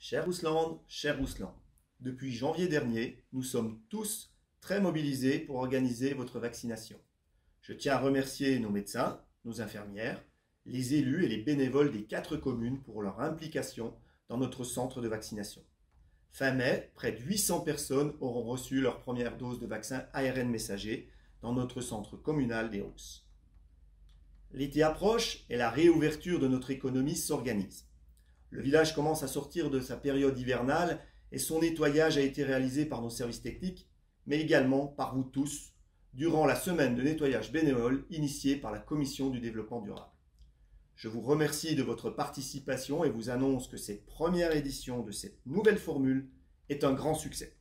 Cher Ruslan, depuis janvier dernier, nous sommes tous très mobilisés pour organiser votre vaccination. Je tiens à remercier nos médecins, nos infirmières, les élus et les bénévoles des 4 communes pour leur implication dans notre centre de vaccination. Fin mai, près de 800 personnes auront reçu leur première dose de vaccin ARN messager dans notre centre communal des Hausses. L'été approche et la réouverture de notre économie s'organise. Le village commence à sortir de sa période hivernale et son nettoyage a été réalisé par nos services techniques, mais également par vous tous, durant la semaine de nettoyage bénévole initiée par la Commission du développement durable. Je vous remercie de votre participation et vous annonce que cette première édition de cette nouvelle formule est un grand succès.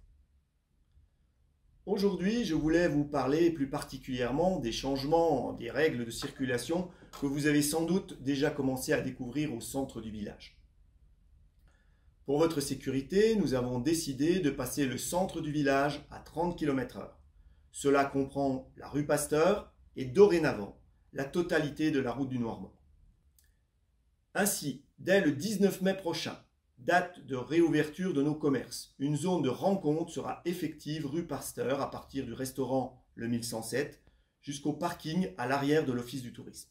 Aujourd'hui, je voulais vous parler plus particulièrement des changements des règles de circulation que vous avez sans doute déjà commencé à découvrir au centre du village. Pour votre sécurité, nous avons décidé de passer le centre du village à 30 km/h. Cela comprend la rue Pasteur et dorénavant la totalité de la route du Noirmont. Ainsi, dès le 19 mai prochain, date de réouverture de nos commerces, une zone de rencontre sera effective rue Pasteur à partir du restaurant Le 1107 jusqu'au parking à l'arrière de l'Office du tourisme.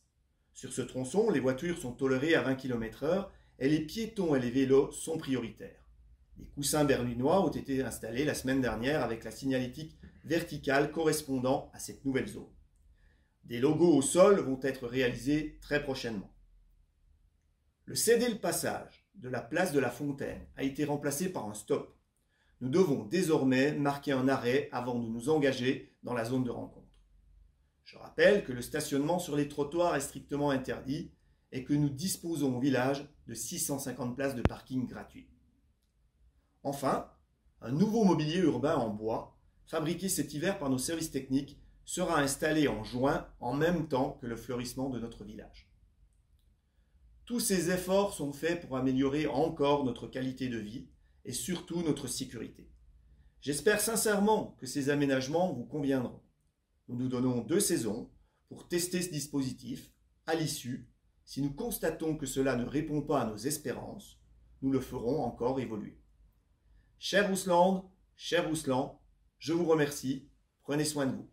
Sur ce tronçon, les voitures sont tolérées à 20 km/h et les piétons et les vélos sont prioritaires. Des coussins berlinois ont été installés la semaine dernière avec la signalétique verticale correspondant à cette nouvelle zone. Des logos au sol vont être réalisés très prochainement. Le cédé-le-passage de la place de la Fontaine a été remplacé par un stop. Nous devons désormais marquer un arrêt avant de nous engager dans la zone de rencontre. Je rappelle que le stationnement sur les trottoirs est strictement interdit et que nous disposons au village de 650 places de parking gratuits. Enfin, un nouveau mobilier urbain en bois, fabriqué cet hiver par nos services techniques, sera installé en juin en même temps que le fleurissement de notre village. Tous ces efforts sont faits pour améliorer encore notre qualité de vie et surtout notre sécurité. J'espère sincèrement que ces aménagements vous conviendront. Nous nous donnons 2 saisons pour tester ce dispositif. À l'issue, si nous constatons que cela ne répond pas à nos espérances, nous le ferons encore évoluer. Cher Ruslan, je vous remercie. Prenez soin de vous.